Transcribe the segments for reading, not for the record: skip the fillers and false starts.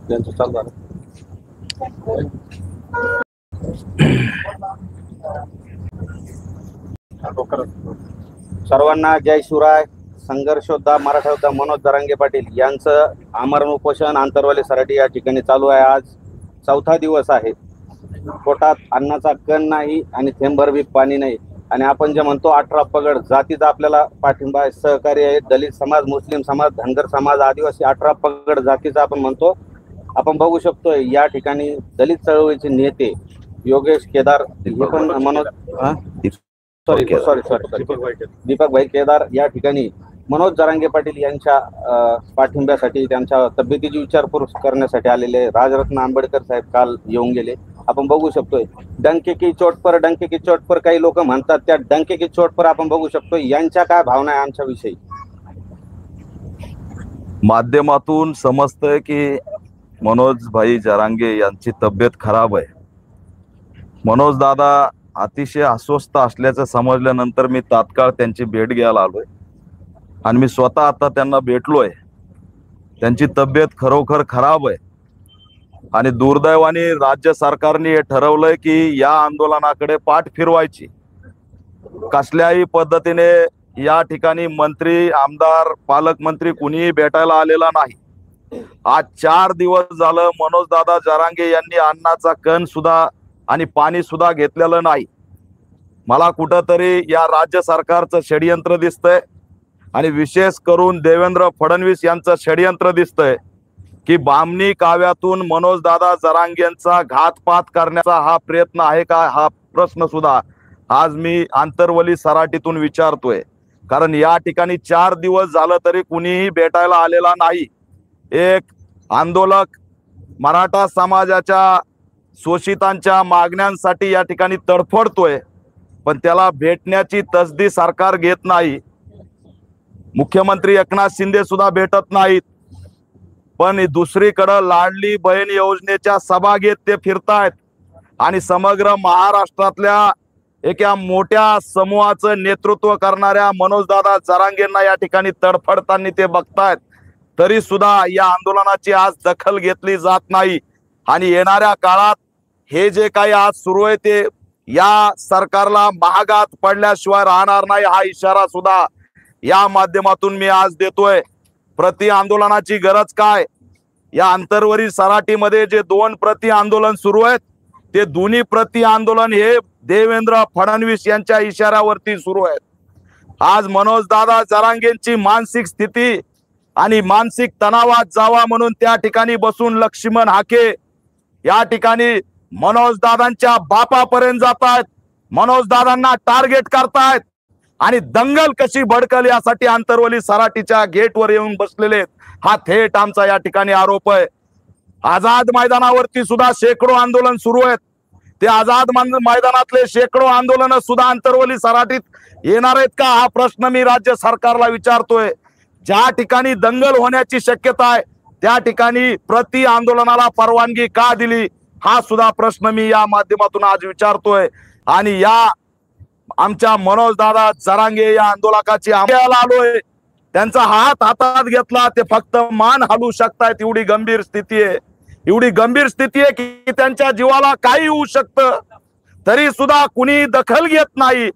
त्यांचं चालू झालं. सर्वांना जय शिवराय. संघर्ष योद्धा मराठा योद्धा मनोज जरांगे पाटील यांचं आमरण उपोषण आंतरवाली सराटी या ठिकाणी चालू आहे. आज चौथा दिवस आहे. पोटात अन्नाचा कण नाही आणि थेंबभर बी पाणी नाही. आणि आपण जे म्हणतो 18 पगड जातीचा आपल्याला पाठिंबा आहे, सहकार्य आहे. दलित समाज, मुस्लिम समाज, धनगर समाज, आदिवासी 18 पगड जातीचा आपण म्हणतो. आपण बघू शकतो या ठिकाणी दलित चळवळीचे नेते योगेश केदार, हे पण मनोज दीपक भाई केदार या ठिकाणी मनोज जरांगे पाटील यांच्या पाठिंब्यासाठी, त्यांच्या तब्येतीची विचारपूस करण्यासाठी आलेले. राजरत्न आंबेडकर साहेब काल येऊन गेले. आपण बघू शकतोय डंके की चोट पर काही लोक म्हणतात, त्या डंके की चोट पर आपण बघू शकतो यांच्या काय भावना आहे आमच्या विषयी. माध्यमातून समजतंय की मनोज भाई जरांगे यांची तब्येत खराब आहे. मनोज दादा अतिशय अस्वस्थ असल्याचं समजल्यानंतर मी तात्काळ त्यांची भेट घ्यायला आलोय आणि मी स्वतः आता त्यांना भेटलोय. त्यांची तब्येत खरोखर खराब आहे आणि दुर्दैवाने राज्य सरकारने हे ठरवलंय की या आंदोलनाकडे पाठ फिरवायची. कसल्याही पद्धतीने या ठिकाणी मंत्री, आमदार, पालकमंत्री कुणीही भेटायला आलेला नाही. आज 4 दिवस झालं मनोज दादा जरांगे यांनी अन्नाचा कण सुद्धा आणि पाणी सुद्धा घेतलेलं नाही. मला कुठंतरी या राज्य सरकारचं षडयंत्र दिसतंय आणि विशेष करून देवेंद्र फडणवीस यांचं षडयंत्र दिसतंय की बामणी काव्यातून मनोज दादा जरांगेंचा घातपात करण्याचा हा प्रयत्न आहे का, हा प्रश्न सुद्धा आज मी आंतरवली सराटीतून विचारतोय. कारण या ठिकाणी 4 दिवस झालं तरी कुणीही भेटायला आलेला नाही. एक आंदोलक मराठा समाजाच्या शोषितांच्या मागण्यांसाठी या ठिकाणी तडफडतोय, पण त्याला भेटण्याची तसदी सरकार घेत नाही. मुख्यमंत्री एकनाथ शिंदे सुद्धा भेटत नाहीत. पण दुसरीकडे लाडली बहीण योजनेच्या सभा घेत ते फिरतायत आणि समग्र महाराष्ट्रातल्या एका मोठ्या समूहाचं नेतृत्व करणाऱ्या मनोजदादा जरांगेंना या ठिकाणी तडफडताना ते बघतायत. तरी सुद्धा या आंदोलनाची आज दखल घेतली जात नाही. आणि येणाऱ्या काळात हे जे काही आज सुरू आहे ते या सरकारला महागात पडल्याशिवाय राहणार नाही, हा इशारा सुद्धा या माध्यमातून मी आज देतोय. प्रति आंदोलनाची गरज काय? या आंतरवरी सराटीमध्ये जे 2 प्रति आंदोलन सुरू आहेत ते दोन्ही प्रति आंदोलन हे देवेंद्र फडणवीस यांच्या इशाऱ्यावरती सुरू आहेत. आज मनोज दादा जरांगेंची मानसिक स्थिती आणि मानसिक तणावात जावा म्हणून त्या ठिकाणी बसून लक्ष्मण हाके या ठिकाणी मनोज दादांच्या बापापर्यंत जातायत, मनोज दादांना टार्गेट करतायत आणि दंगल कशी भडकल यासाठी आंतरवली सराटीच्या गेटवर येऊन बसलेले. हा थेट आमचा या ठिकाणी आरोप आहे. आझाद मैदानावरती सुद्धा शेकडो आंदोलन सुरू आहेत. ते आझाद मैदानातले शेकडो आंदोलन सुद्धा आंतरवली सराटीत येणार आहेत का, हा प्रश्न मी राज्य सरकारला विचारतोय. ज्या ठिकाणी दंगल होण्याची शक्यता आहे त्या ठिकाणी प्रति आंदोलनाला परवानगी का दिली, हा सुद्धा प्रश्न मी या माध्यमातून आज विचारतोय. आणि या आमच्या मनोज दादा जरांगे या आंदोलकाची आलोय, त्यांचा हात हातात घेतला ते फक्त मान हलवू शकतायत, एवढी गंभीर स्थिती आहे. एवढी गंभीर स्थिती आहे की त्यांच्या जीवाला काही होऊ शकतं, तरी सुद्धा कुणी दखल घेत नाही.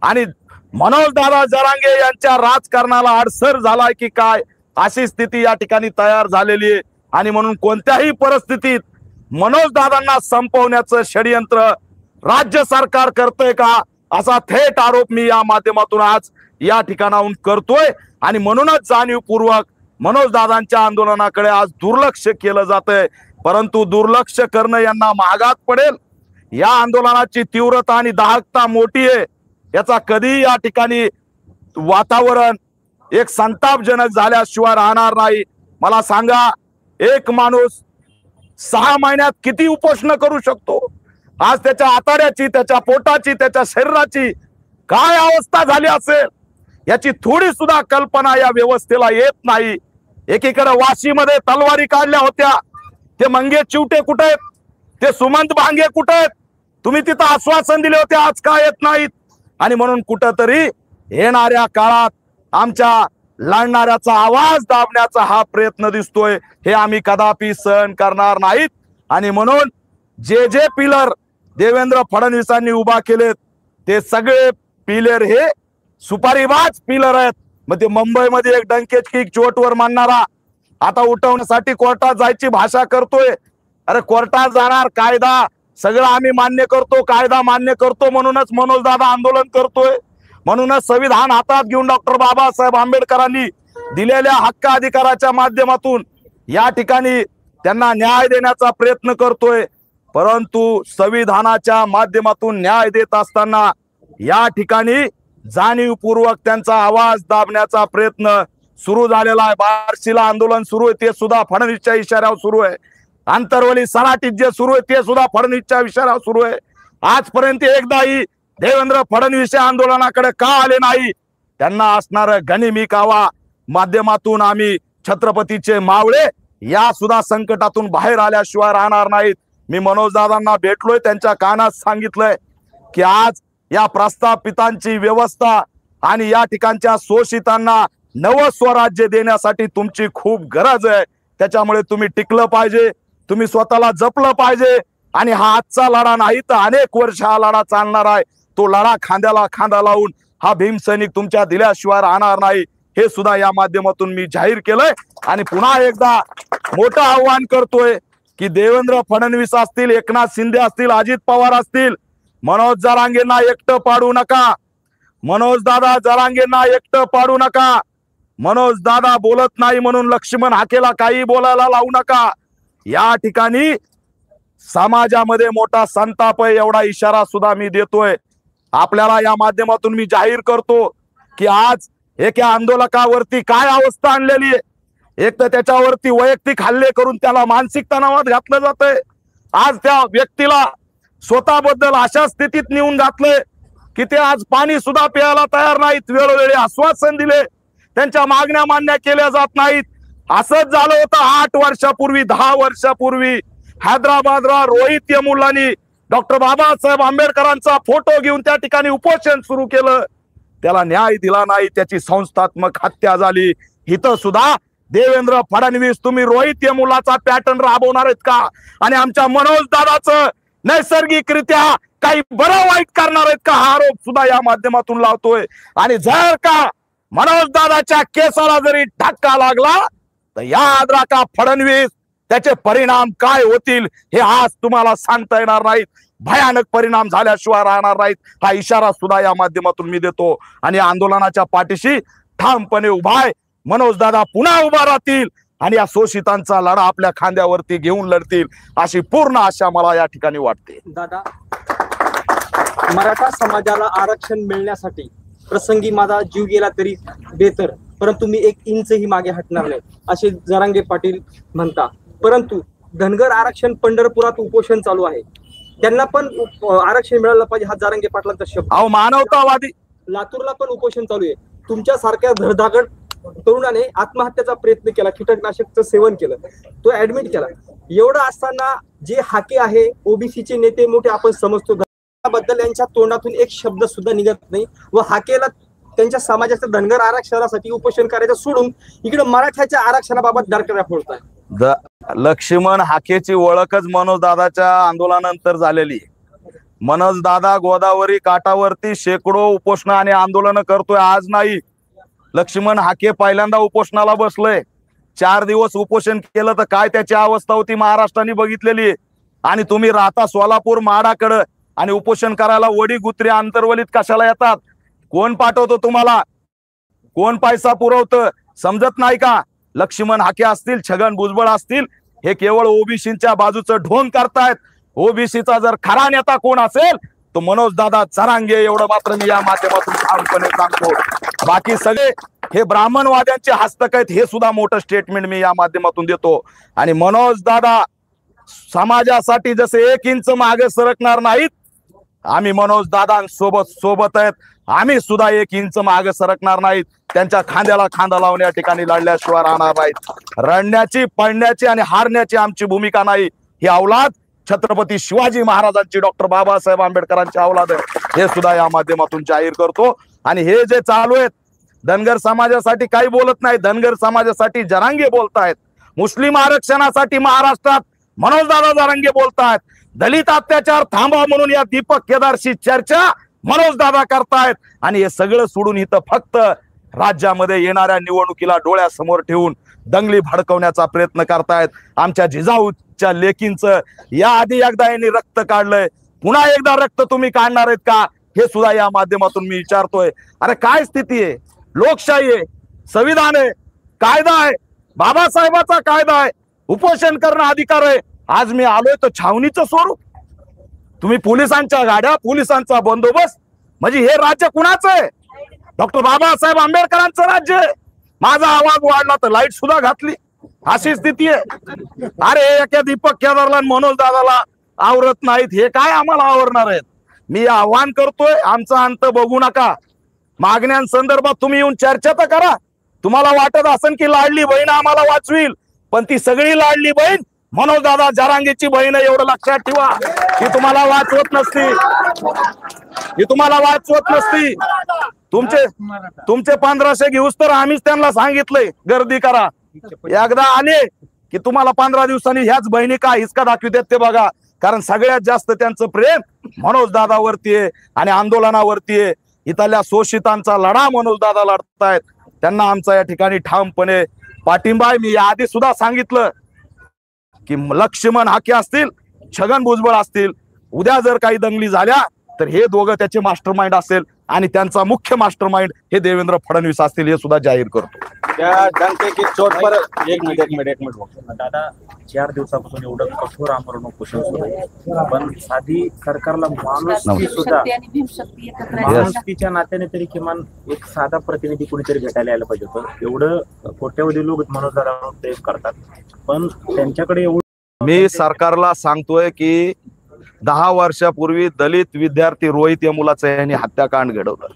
आणि मनोज दादा जरांगे यांच्या राजकारणाला अडसर झालाय की काय, अशी स्थिती या ठिकाणी तयार झालेली आहे. आणि म्हणून कोणत्याही परिस्थितीत मनोज दादांना संपवण्याचं षडयंत्र राज्य सरकार करतंय का, असा थेट आरोप मी या माध्यमातून आज या ठिकाणाहून करतोय. आणि म्हणूनच जाणीवपूर्वक मनोज दादांच्या आंदोलनाकडे आज दुर्लक्ष केलं जातंय. परंतु दुर्लक्ष करणं यांना महागात पडेल. या आंदोलनाची तीव्रता आणि दाहकता मोठी आहे. याचा कधी या ठिकाणी वातावरण एक संतापजनक झाल्याशिवाय राहणार नाही. मला सांगा, एक माणूस 6 महिन्यात किती उपोषण करू शकतो? आज त्याच्या आताड्याची, त्याच्या पोटाची, त्याच्या शरीराची काय अवस्था झाली असेल याची थोडी सुद्धा कल्पना या व्यवस्थेला येत नाही. एकीकडे वाशीमध्ये तलवारी काढल्या होत्या, ते मंगे चिवटे कुठे आहेत? ते सुमंत भांगे कुठे आहेत? तुम्ही तिथं आश्वासन दिले होते, आज का येत नाहीत? आणि म्हणून कुठंतरी येणाऱ्या काळात आमच्या लढणाऱ्याचा आवाज दाबण्याचा हा प्रयत्न दिसतोय, हे आम्ही कदापि सहन करणार नाहीत. आणि म्हणून जे जे पिलर देवेंद्र फडणवीसांनी उभा केलेत ते सगळे पिलर हे सुपारीबाज पिलर आहेत. मग ते मुंबईमध्ये एक डंकेची चोटवर मानणारा आता उठवण्यासाठी कोर्टात जायची भाषा करतोय. अरे कोर्टात जाणार, कायदा सगळं आम्ही मान्य करतो, कायदा मान्य करतो, म्हणूनच मनोज दादा आंदोलन करतोय. म्हणूनच संविधान हातात घेऊन डॉक्टर बाबासाहेब आंबेडकरांनी दिलेल्या हक्क अधिकाराच्या माध्यमातून या ठिकाणी त्यांना न्याय देण्याचा प्रयत्न करतोय. परंतु संविधानाच्या माध्यमातून न्याय देत असताना या ठिकाणी जाणीवपूर्वक त्यांचा आवाज दाबण्याचा प्रयत्न सुरू झालेला आहे. बार्शीला आंदोलन सुरू आहे, ते सुद्धा फडणवीसच्या इशाऱ्यावर सुरू आहे. आंतरवली सराटीत जे सुरू आहे ते सुद्धा फडणवीसच्या इशाऱ्यावर सुरू आहे. आजपर्यंत एकदाही देवेंद्र फडणवीस या आंदोलनाकडे का आले नाही? त्यांना असणार गनिमी कावा माध्यमातून आम्ही छत्रपतीचे मावळे या सुद्धा संकटातून बाहेर आल्याशिवाय राहणार नाहीत. मी मनोज दादांना भेटलोय, त्यांच्या कानात सांगितलंय की आज या प्रस्थापितांची व्यवस्था आणि या ठिकाणच्या शोषितांना नवं स्वराज्य देण्यासाठी तुमची खूप गरज आहे. त्याच्यामुळे तुम्ही टिकलं पाहिजे, तुम्ही स्वतःला जपलं पाहिजे. आणि हा आजचा लढा नाही तर अनेक वर्ष हा लढा चालणार आहे. तो लढा खांद्याला खांदा लावून हा भीमसैनिक तुमच्या दिल्याशिवाय राहणार नाही, हे सुद्धा या माध्यमातून मी जाहीर केलंय. आणि पुन्हा एकदा मोठं आव्हान करतोय की देवेंद्र फडणवीस असतील, एकनाथ शिंदे असतील, अजित पवार असतील, मनोज जरांगेंना एकटं पाडू नका. मनोज दादा जरांगेंना एकटं पाडू नका. मनोज दादा बोलत नाही म्हणून लक्ष्मण हाकेला काही बोलायला लावू नका. या ठिकाणी समाजामध्ये मोठा संताप आहे, एवढा इशारा सुद्धा मी देतोय. आपल्याला या माध्यमातून मी जाहीर करतो की आज एका आंदोलकावरती काय अवस्था आणलेली आहे. एक तर त्याच्यावरती वैयक्तिक हल्ले करून त्याला मानसिक तणावात घातलं जातंय. आज त्या व्यक्तीला स्वतःबद्दल अशा स्थितीत नेऊन घातलंय की ते आज पाणी सुद्धा प्यायला तयार नाहीत. वेळोवेळी आश्वासन दिले, त्यांच्या मागण्या मान्य केल्या जात नाहीत. असंच झालं होतं 8 वर्षापूर्वी, 10 वर्षापूर्वी हैदराबादला रोहित यमुलांनी डॉक्टर बाबासाहेब आंबेडकरांचा फोटो घेऊन त्या ठिकाणी उपोषण सुरू केलं. त्याला न्याय दिला नाही, त्याची संस्थात्मक हत्या झाली. इथं सुद्धा देवेंद्र फडणवीस तुम्ही रोहित यमुलाचा पॅटर्न राबवणार आहेत का? आणि आमच्या मनोज दादाचं नैसर्गिकरित्या काही बरं वाईट करणार आहेत का? हा आरोप सुद्धा या माध्यमातून लावतोय. आणि जर का मनोज दादाच्या केसाला जरी धक्का लागला तर याद राखा फडणवीस, त्याचे परिणाम काय होतील हे आज तुम्हाला सांगता येणार नाहीत. भयानक परिणाम झाल्याशिवाय राहणार नाहीत, हा इशारा सुद्धा या माध्यमातून मी देतो. आणि आंदोलनाच्या पाठीशी ठामपणे उभा आहे. मनोज दादा पुन्हा उभा राहतील आणि या शोषितांचा लढा आपल्या खांद्यावरती घेऊन लढतील, अशी पूर्ण आशा मला या ठिकाणी वाटते. दादा, मराठा समाजाला आरक्षण मिळण्यासाठी प्रसंगी माझा जीव गेला तरी बेहतर, परंतु मी 1 इंचही मागे हटणार नाही असे जरांगे पाटील म्हणता. परंतु धनगर आरक्षण पंढरपुरात उपोषण चालू आहे, त्यांना पण आरक्षण मिळालं पाहिजे हा जरांगे पाटलांचा शब्द. अहो मानवतावादी. लातूरला पण उपोषण चालू आहे. तुमच्या सारख्या धडधाकड तरुणाने आत्महत्याचा प्रयत्न केला, कीटकनाशकचं सेवन केलं, तो ऍडमिट केला. एवढं असताना जे हाके आहे, ओबीसीचे नेते मोठे आपण समजतो, बद्दल यांच्या तोंडातून एक शब्द सुद्धा निघत नाही. व हाकेला त्यांच्या समाजाच्या धनगर आरक्षणासाठी उपोषण करायचं सोडून इकडे मराठ्याच्या आरक्षणाबाबत दारकऱ्या फोडताय. लक्ष्मण हाकेची ओळखच मनोज दादाच्या आंदोलनानंतर झालेली. मनोज दादा गोदावरी काठावरती शेकडो उपोषण आणि आंदोलन करतोय, आज नाही. लक्ष्मण हाके पहिल्यांदा उपोषणाला बसलोय. 4 दिवस उपोषण केलं तर काय त्याची अवस्था होती महाराष्ट्राने बघितलेली. आणि तुम्ही राहता सोलापूर माडाकडं आणि उपोषण करायला वडी गुत्री आंतरवलीत कशाला येतात? कोण पाठवतो तुम्हाला? कोण पैसा पुरवतं? समजत नाही का? लक्ष्मण हाके असतील, छगन भुजबळ असतील, हे केवळ ओबीसीच्या बाजूचं ढोंग करतायत. ओबीसीचा जर खरा नेता कोण असेल तो मनोज दादा जरांगे, एवढं मात्र मी या माध्यमातून ठामपणे सांगतो. बाकी सगळे हे ब्राह्मणवाद्यांचे हस्तक आहेत, हे सुद्धा मोठं स्टेटमेंट मी या माध्यमातून देतो. आणि मनोज दादा समाजासाठी जसे 1 इंच मागे सरकणार नाहीत, आम्ही मनोज दादांसोबत आहेत. आम्ही सुद्धा 1 इंच मागे सरकणार नाहीत. त्यांच्या खांद्याला खांदा लावून या ठिकाणी लढल्याशिवाय राहणार नाहीत. रडण्याची, पडण्याची आणि हारण्याची आमची भूमिका नाही. ही औलाद छत्रपती शिवाजी महाराजांची, डॉक्टर बाबासाहेब आंबेडकरांची औलाद आहे, हे सुद्धा या माध्यमातून जाहीर करतो. आणि हे जे चालू आहेत धनगर समाजासाठी काही बोलत नाही, धनगर समाजासाठी जरांगे बोलतायत. मुस्लिम आरक्षणासाठी महाराष्ट्रात मनोजदादा जरांगे बोलतायत. दलित अत्याचार थांबवा म्हणून या दीपक केदारशी चर्चा मनोजदादा करतायत. आणि हे सगळं सोडून इथं फक्त राज्यामध्ये येणाऱ्या निवडणुकीला डोळ्यासमोर ठेवून दंगली भडकवण्याचा प्रयत्न करतायत. आमच्या जिजाऊच्या लेकींचं या आधी एकदा यांनी रक्त काढलंय, पुन्हा एकदा रक्त तुम्ही काढणार आहेत का, हे सुद्धा या माध्यमातून मी विचारतोय. अरे काय स्थिती आहे, लोकशाही आहे, संविधान आहे, कायदा आहे, बाबासाहेबाचा कायदा आहे, उपोषण करणं अधिकार आहे. आज मी आलोय तर छावणीचं स्वरूप, तुम्ही पोलिसांच्या गाड्या, पोलिसांचा बंदोबस्त, म्हणजे हे राज्य कुणाचं आहे? डॉक्टर बाबासाहेब आंबेडकरांचं राज्य आहे. माझा आवाज वाढला तर लाईट सुद्धा घातली, अशी स्थिती आहे. अरे एका दीपक केदारला मनोज दादाला आवरत नाहीत, हे काय आम्हाला आवरणार आहेत? मी आव्हान करतोय, आमचा अंत बघू नका. मागण्यांसंदर्भात तुम्ही येऊन चर्चा तर करा. तुम्हाला वाटत असेल की लाडली बहीण आम्हाला वाचवील, पण ती सगळी लाडली बहीण मनोज दादा जरांगेची बहीण आहे, एवढं लक्षात ठेवा. ही तुम्हाला वाचवत नसती, ही तुम्हाला वाचवत नसती. तुमचे 1500 घेऊस तर आम्हीच त्यांना सांगितलंय गर्दी करा. एकदा आले की तुम्हाला 15 दिवसांनी ह्याच बहिणी का हिसका दाखवितात ते बघा. कारण सगळ्यात जास्त त्यांचं प्रेम मनोज दादावरती आहे आणि आंदोलनावरती आहे. इथल्या शोषितांचा लढा मनोज दादा लढतायत, त्यांना आमचा या ठिकाणी ठामपणे पाठिंबा आहे. मी याआधी सुद्धा सांगितलं की लक्ष्मण हाके असतील, छगन भुजबळ असतील, उद्या जर काही दंगली झाल्या तर हे दोघं त्याचे मास्टरमाइंड असेल आणि त्यांचा मुख्य मास्टरमाइंड हे देवेंद्र फडणवीस असतील, हे सुद्धा जाहीर करतो. त्या डंके की चोट पर एक मिनिट दादा 4 दिवसापासून एवढं कठोर आमरण उपोषण सुरू आहे, पण साधी सरकारला माणुसकी सुद्धा, माणुसकीच्या नात्याने तरी किमान एक साधा प्रतिनिधी कुणीतरी भेटायला यायला पाहिजे होतं. एवढं कोट्यावधी लोक मनोज दादांवर प्रेम करतात, पण त्यांच्याकडे एवढं. मी सरकारला सांगतोय की 10 वर्षापूर्वी दलित विद्यार्थी रोहित या मुलाचं यांनी हत्याकांड घडवलं.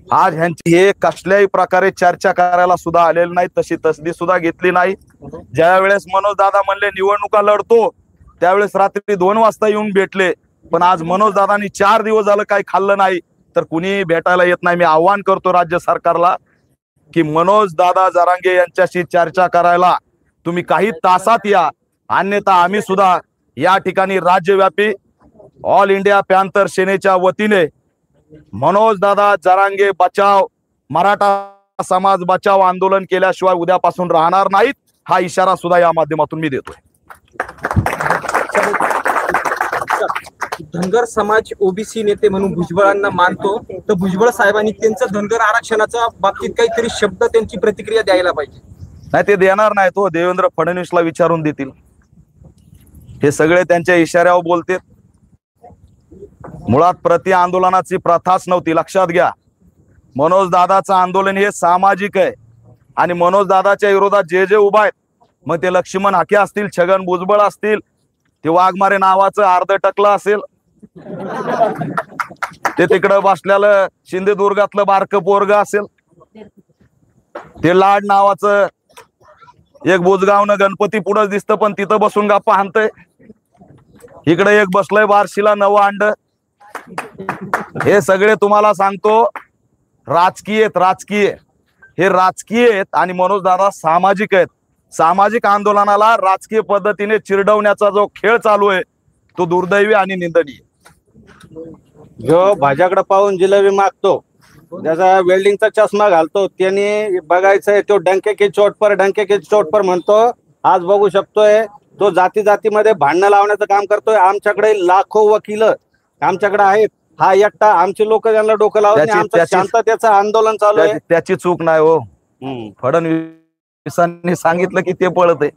आज ह्यांची हे कसल्याही प्रकारे चर्चा करायला सुद्धा आलेली नाही, तशी तसदी सुद्धा घेतली नाही. ज्या वेळेस मनोज दादा म्हणले निवडणुका लढतो, त्यावेळेस रात्री 2 वाजता येऊन भेटले. पण आज मनोज दादांनी 4 दिवस झालं काही खाल्लं नाही, तर कुणी भेटायला येत नाही. मी आव्हान करतो राज्य सरकारला की मनोज दादा जरांगे यांच्याशी चर्चा करायला तुम्ही काही तासात या, अन्यथा आम्ही सुद्धा या ठिकाणी राज्यव्यापी ऑल इंडिया पॅंथर सेनेच्या वतीने मनोज दादा जरांगे बचाव, मराठा समाज बचाव आंदोलन केल्याशिवाय उद्यापासून राहणार नाहीत, हा इशारा सुद्धा या माध्यमातून मी देतोय. धनगर समाज ओबीसी नेते म्हणून भुजबळांना मानतो, तर भुजबळ साहेबांनी त्यांचं धनगर आरक्षणाच्या बाबतीत काहीतरी शब्द, त्यांची प्रतिक्रिया द्यायला पाहिजे. नाही, ते देणार नाही, तो देवेंद्र फडणवीसला विचारून देतील. हे सगळे त्यांच्या इशाऱ्यावर बोलतात. मुळात प्रति आंदोलनाची प्रथाच नव्हती, लक्षात घ्या. मनोज दादाचं आंदोलन हे सामाजिक आहे आणि मनोज दादाच्या विरोधात जे जे उभा आहेत, मग ते लक्ष्मण हाके असतील, छगन भुजबळ असतील, ते वाघमारे नावाचं अर्ध टकलं असेल, ते तिकडं बसलेलं सिंधुदुर्गातलं बारकं पोरग असेल, ते लाड नावाचं एक बुजगावनं गणपती पुढंच दिसतं पण तिथं बसून गप्पा हाणतंय, इकडे एक बसलंय बार्शीला नवं अंड. हे सगळे तुम्हाला सांगतो राजकीय आहेत. हे राजकीय आहेत आणि मनोज दादा सामाजिक आहेत. सामाजिक आंदोलनाला राजकीय पद्धतीने चिरडवण्याचा जो खेळ चालू आहे तो दुर्दैवी आणि निंदनीय. जो भाज्याकडे पाहून जिलेबी मागतो, ज्याचा वेल्डिंगचा चष्मा घालतो, त्याने बघायचंय तो डंके की चोट पर म्हणतो. आज बघू शकतोय तो जातीमध्ये भांडणं लावण्याचं काम करतोय. आमच्याकडे लाखो वकील आमच्याकडे आहेत, हा एकटा आमचे लोक त्यांना डोकं लावत, आमचं शांततेचं आंदोलन चालू आहे. त्याची चूक नाही हो, फडणवीसांनी सांगितलं की ते पळत आहे,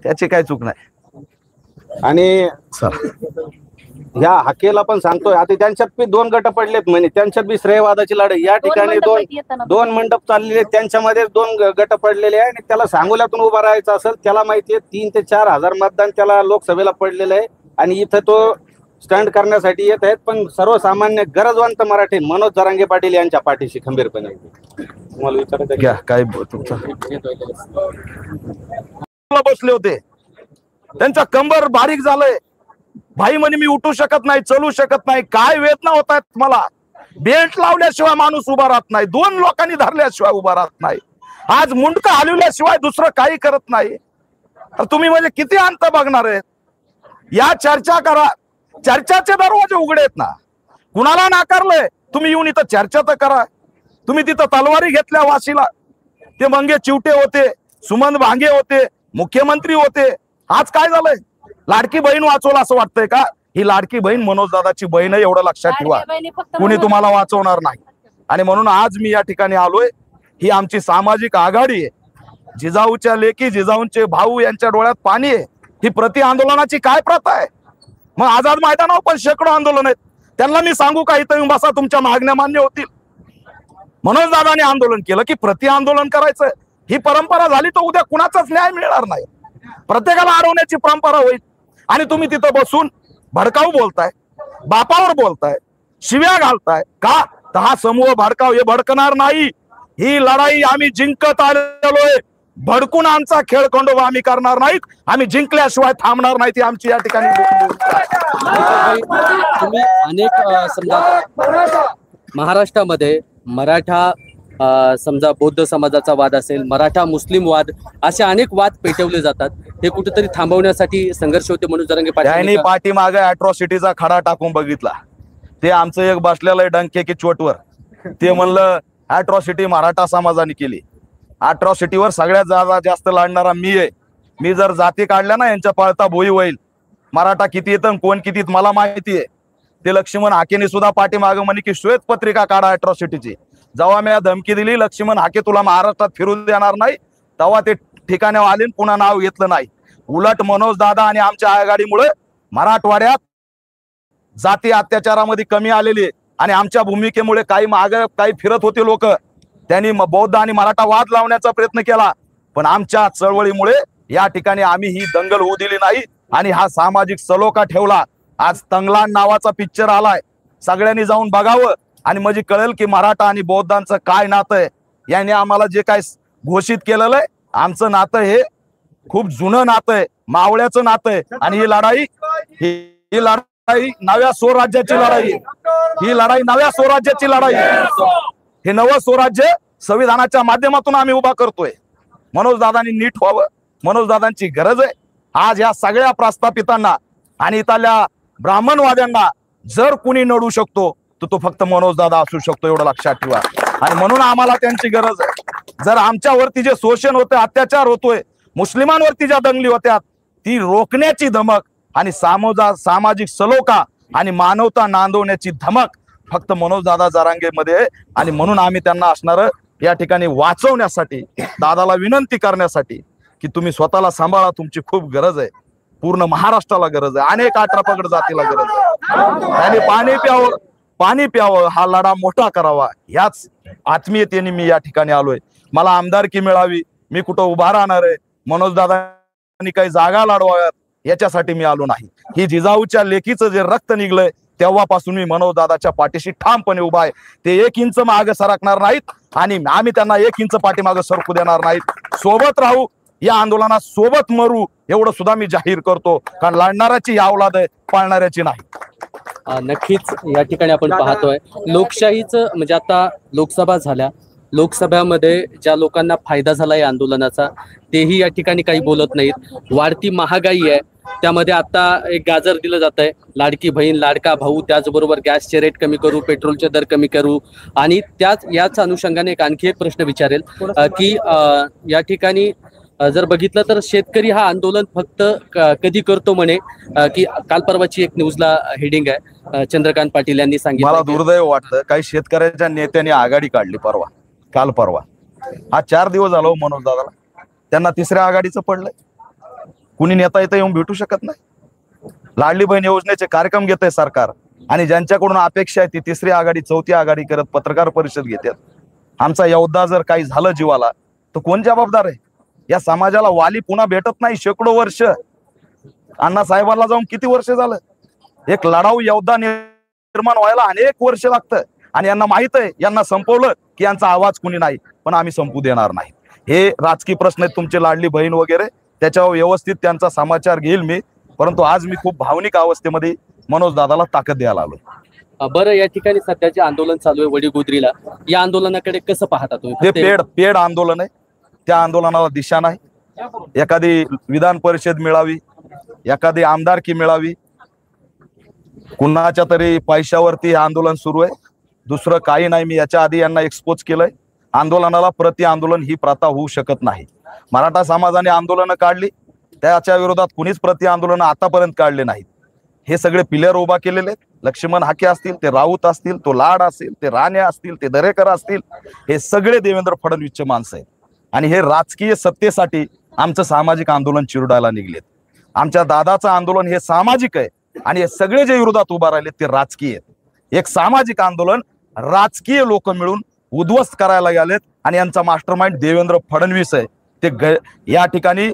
त्याची काय चूक नाही. आणि ह्या हाकेला पण सांगतोय, आता त्यांच्यात बी 2 गट पडलेत म्हणे, त्यांच्यात बी श्रेयवादाची लढाई. या ठिकाणी दोन मंडप चाललेले, त्यांच्यामध्ये 2 गट पडलेले आहे आणि त्याला सांगोल्यातून उभा राहायचं असेल, त्याला माहितीये 3 ते 4 हजार मतदान त्याला लोकसभेला पडलेलं आहे आणि इथं तो स्टँड करण्यासाठी येत आहेत. पण सर्वसामान्य गरजवंत मराठी मनोज जरांगे पाटील यांच्या पाठीशी खंबीरपणे. तुम्हाला विचारायचं काय बसले होते, त्यांचा कंबर बारीक झालंय, भाई म्हणे मी उठू शकत नाही, चलू शकत नाही, काय वेदना होत आहेत मला. बेल्ट लावल्याशिवाय माणूस उभा राहत नाही, 2 लोकांनी धरल्याशिवाय उभा राहत नाही, आज मुंडकं हलवल्याशिवाय दुसरं काही करत नाही. तर तुम्ही म्हणजे किती अंत बघणार आहेत? या चर्चा करा, चर्चाचे दरवाजे उघडे आहेत ना. कुणाला नाकारलंय? तुम्ही येऊन इथं चर्चा तर करा. तुम्ही तिथं तलवारी घेतल्या वाशीला, ते मंगे चिवटे होते, सुमन भांगे होते, मुख्यमंत्री होते. आज काय झालंय? लाडकी बहीण वाचवलं असं वाटतंय का? ही लाडकी बहीण मनोज दादाची बहीण आहे, एवढं लक्षात ठेवा. कुणी तुम्हाला वाचवणार नाही. आणि म्हणून आज मी या ठिकाणी आलोय. ही आमची सामाजिक आघाडी आहे. जिजाऊच्या लेकी, जिजाऊंचे भाऊ यांच्या डोळ्यात पाणी आहे. ही प्रति आंदोलनाची काय प्रथा आहे? मग आझाद मैदानावर पण शेकडो आंदोलन आहेत. त्यांना मी सांगू का इथं येऊन बसा, तुमच्या मागण्या मान्य होतील? मनोज दादाने आंदोलन केलं की प्रति आंदोलन करायचं. ही परंपरा झाली तर उद्या कुणाचाच न्याय मिळणार नाही. प्रत्येकाला अडवण्याची परंपरा होईल. आणि तुम्ही तिथं बसून भडकाऊ बोलताय, बापावर बोलताय, शिव्या घालताय का? तर हा समूह भडकाव हे भडकणार नाही. ही लढाई आम्ही जिंकत आलेलोय. भडकून आमचा खेळ खंडोबा आम्ही करणार नाहीत. आम्ही जिंकल्याशिवाय थांबणार नाही. ती आमची या ठिकाणी तुम्ही अनेक समजा महाराष्ट्रामध्ये मराठा समजा बौद्ध समाजाचा वाद असेल, मराठा मुस्लिम वाद, असे अनेक वाद पेटवले जातात. हे कुठेतरी थांबवण्यासाठी संघर्ष होते मनोज जरांगे त्यांनी पाटील पाठीमागे अॅट्रॉसिटीचा खडा टाकून बघितला. ते आमचं एक बसलेलं आहे डंके की चोटवर. ते म्हणलं अॅट्रॉसिटी मराठा समाजाने केली. अॅट्रॉसिटीवर सगळ्यात जास्त लढणारा मी आहे. मी जर जाती काढल्या ना यांच्या पळता भोई होईल. मराठा किती येतं कोण किती मला माहिती आहे. ते लक्ष्मण हाकेने सुद्धा पाठीमागे म्हणे की श्वेत पत्रिका काढा अॅट्रॉसिटीची. जेव्हा मी धमकी दिली लक्ष्मण हाके तुला महाराष्ट्रात फिरू देणार नाही, तेव्हा ते ठिकाणी आले पुन्हा नाव घेतलं नाही. उलट मनोज दादा आणि आमच्या आघाडीमुळे मराठवाड्यात जाती अत्याचारामध्ये कमी आलेली आहे. आणि आमच्या भूमिकेमुळे काही मागे काही फिरत होते लोक, त्यांनी बौद्ध आणि मराठा वाद लावण्याचा प्रयत्न केला. पण आमच्या चळवळीमुळे या ठिकाणी आम्ही ही दंगल होऊ दिली नाही आणि हा सामाजिक सलोखा ठेवला. आज तंगलान नावाचा पिक्चर आलाय, सगळ्यांनी जाऊन बघावं आणि म्हणजे कळेल की मराठा आणि बौद्धांचं काय नातं आहे. यांनी आम्हाला जे काय घोषित केलेलं आहे, आमचं नातं हे खूप जुनं नातं आहे, मावळ्याचं नातं आहे. आणि ही लढाई नव्या स्वराज्याची लढाई आहे. ही लढाई नव्या स्वराज्याची लढाई आहे. हे नवं स्वराज्य संविधानाच्या माध्यमातून आम्ही उभा करतोय. मनोज दादांनी नीट व्हावं. मनोज दादांची गरज आहे. आज या सगळ्या प्रस्थापितांना आणि इथल्या ब्राह्मणवाद्यांना जर कुणी नडू शकतो तर तो फक्त मनोज दादा असू शकतो, एवढं लक्षात ठेवा. आणि म्हणून आम्हाला त्यांची गरज आहे. जर आमच्यावरती जे शोषण होते, अत्याचार होतोय, मुस्लिमांवरती ज्या दंगली होत्या, ती रोखण्याची धमक आणि सामाजिक सलोखा आणि मानवता नांदवण्याची धमक फक्त मनोज दादा जरांगे मध्ये आहे. आणि म्हणून आम्ही त्यांना असणार या ठिकाणी वाचवण्यासाठी, दादाला विनंती करण्यासाठी की तुम्ही स्वतःला सांभाळा. तुमची खूप गरज आहे. पूर्ण महाराष्ट्राला गरज आहे. अनेक आट्रापगड जातीला गरज आहे. आणि पाणी प्यावं, हा लढा मोठा करावा, ह्याच आत्मीयतेने मी या ठिकाणी आलोय. मला आमदारकी मिळावी, मी कुठं उभा राहणार आहे, मनोज दादांनी काही जागा लढवाव्यात याच्यासाठी मी आलो नाही. ही जिजाऊच्या लेकीचं जे रक्त निघलंय तेव्हापासून मी मनोज दादाच्या पाठीशी ठामपणे उभा आहे. ते 1 इंच मागे सरकणार नाहीत आणि आम्ही त्यांना 1 इंच पाठीमागे सरकू देणार नाहीत. सोबत राहू, या आंदोलनात सोबत मरू, एवढं सुद्धा मी जाहीर करतो. कारण लढणाऱ्याची या औलाद आहे, पाळणाऱ्याची नाही. नक्कीच या ठिकाणी आपण पाहतोय लोकशाहीचं म्हणजे आता लोकसभा झाल्या, लोकसभेमध्ये ज्या लोकांना फायदा झाला या आंदोलनाचा तेही या ठिकाणी काही बोलत नाहीत. वाढती महागाई आहे, त्यामध्ये आता एक गाजर दिलं जात आहे, लाडकी बहीण लाडका भाऊ, त्याचबरोबर गॅसचे रेट कमी करू, पेट्रोलचे दर कमी करू. आणि याच अनुषंगाने एक आणखी एक प्रश्न विचारेल की या ठिकाणी जर बघितलं तर शेतकरी हा आंदोलन फक्त कधी करतो म्हणे की काल परवाची एक न्यूजला हेडिंग आहे, चंद्रकांत पाटील यांनी सांगितलं. मला दुर्दैव वाटतं काही शेतकऱ्यांच्या नेत्यांनी आघाडी काढली काल परवा. हा 4 दिवस झाला मनोज दादाला. त्यांना 3ऱ्या आघाडीचं पडलंय. कुणी नेता इथं येऊन भेटू शकत नाही. लाडली बहीण योजनेचे कार्यक्रम घेत आहे सरकार आणि ज्यांच्याकडून अपेक्षा आहे ती 3री आघाडी 4थी आघाडी करत पत्रकार परिषद घेतात. आमचा योद्धा जर काही झालं जीवाला तर कोण जबाबदार आहे? या समाजाला वाली पुन्हा भेटत नाही. शेकडो वर्ष, अण्णासाहेबांना जाऊन किती वर्ष झालं? एक लढाऊ योद्धा निर्माण व्हायला अनेक वर्ष लागतं. आणि यांना माहित आहे, यांना संपवलं की यांचा आवाज कुणी नाही, पण आम्ही संपू देणार नाही. हे राजकीय प्रश्न आहेत तुमची लाडली बहीण वगैरे, त्याच्यावर व्यवस्थित त्यांचा समाचार घेईल मी. परंतु आज मी खूप भावनिक अवस्थेमध्ये मनोज दादाला ताकद द्यायला आलो. बरं, या ठिकाणी सध्या जे आंदोलन चालू आहे वडीगोद्रीला, या आंदोलनाकडे कसं पाहता तुम्ही? ते पेड आंदोलन आहे. त्या आंदोलनाला दिशा नाही. एखादी विधान परिषद मिळावी, एखादी आमदारकी मिळावी, कुणाच्या तरी पैशावरती हे आंदोलन सुरू आहे, दुसरं काही नाही. मी याच्या आधी यांना एक्सपोज केलंय. आंदोलनाला प्रति आंदोलन ही प्रथा होऊ शकत नाही. मराठा समाजाने आंदोलनं काढली, त्याच्या विरोधात कुणीच प्रति आंदोलन आतापर्यंत काढले नाहीत. हे सगळे पिलर उभा केलेले आहेत. लक्ष्मण हाके असतील, ते राऊत असतील, तो लाड असेल, ते राणे असतील, ते दरेकर असतील, हे सगळे देवेंद्र फडणवीसचे माणसं आहेत. आणि हे राजकीय सत्तेसाठी आमचं सामाजिक आंदोलन चिरडायला निघलेत. आमच्या दादाचं आंदोलन हे सामाजिक आहे आणि हे सगळे जे विरोधात उभा राहिले ते राजकीय आहेत. एक सामाजिक आंदोलन राजकीय लोक मिळून उद्ध्वस्त करायला गेलेत आणि यांचा मास्टरमाइंड देवेंद्र फडणवीस आहे. ते या ठिकाणी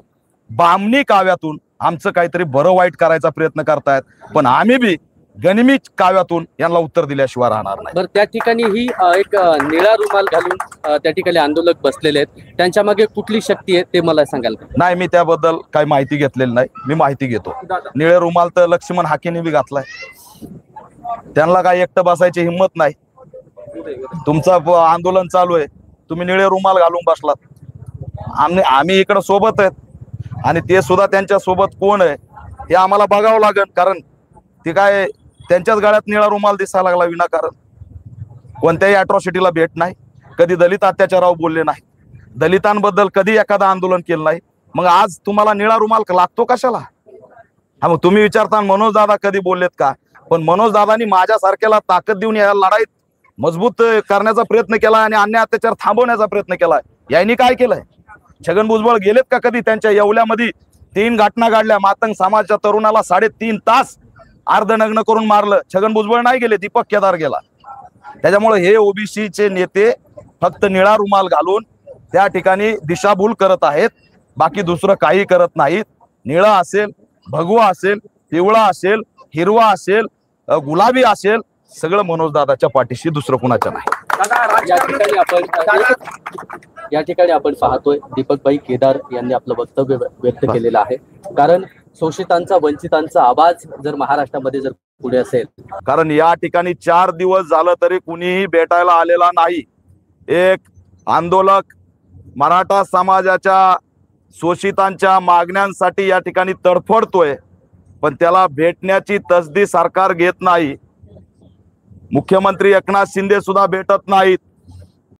बामणी काव्यातून आमचं काहीतरी बरं वाईट करायचा प्रयत्न करतायत, पण आम्ही बी गनिमी काव्यातून यांना उत्तर दिल्याशिवाय राहणार नाही. बरं, त्या ठिकाणी ही एक निळा रुमाल घालून त्या ठिकाणी आंदोलक बसलेले आहेत, त्यांच्या मागे कुठली शक्ती आहे ते मला सांगाल का? नाही, मी त्याबद्दल काही माहिती घेतलेली नाही. मी माहिती घेतो. निळे रुमाल तर लक्ष्मण हाकेने बी घातलाय. त्यांना काही एकटं बसायची हिंमत नाही. तुमचं आंदोलन चालू आहे, तुम्ही निळे रुमाल घालून बसलात. आम्ही इकडं सोबत आहेत आणि ते सुद्धा त्यांच्या सोबत कोण आहे हे आम्हाला बघावं लागेल. कारण ते काय त्यांच्याच गळ्यात निळा रुमाल दिसायला लागला विनाकारण. कोणत्याही अॅट्रॉसिटीला भेट नाही, कधी दलित अत्याचारावर बोलले नाही, दलितांबद्दल कधी एखादं आंदोलन केलं नाही. मग आज तुम्हाला निळा रुमाल लागतो कशाला? हा, मग तुम्ही विचारता मनोज दादा कधी बोललेत का? पण मनोज दादांनी माझ्यासारख्याला ताकद देऊन या लढाईत मजबूत करण्याचा प्रयत्न केला आणि अन्याय अत्याचार थांबवण्याचा प्रयत्न केला. यांनी काय केलंय? छगन भुजबळ गेलेत का कधी त्यांच्या येवल्यामध्ये 3 घटना घडल्या? मातंग समाजाच्या तरुणाला 3.5 तास अर्धनग्न करून मारलं. छगन भुजबळ नाही गेले, दीपक केदार गेला. त्याच्यामुळे हे ओबीसीचे नेते फक्त निळा रुमाल घालून त्या ठिकाणी दिशाभूल करत आहेत, बाकी दुसरं काही करत नाहीत. निळा असेल, भगवा असेल, पिवळा असेल, हिरवा असेल, गुलाबी असेल, सगळं मनोज दादाच्या पाठीशी, दुसरं कुणाच्या नाही. या ठिकाणी आपण पाहतोय दीपकभाई केदार यांनी आपलं वक्तव्य व्यक्त केलेलं आहे. कारण शोषितांचा, वंचितांचा आवाज जर महाराष्ट्रामध्ये जर पुढे असेल, कारण या ठिकाणी 4 दिवस झालं तरी कुणीही भेटायला आलेला नाही. एक आंदोलक मराठा समाजाच्या शोषितांच्या मागण्यांसाठी या ठिकाणी तडफडतोय, पण त्याला भेटण्याची तसदी सरकार घेत नाही. मुख्यमंत्री एकनाथ शिंदे सुद्धा भेटत नाहीत.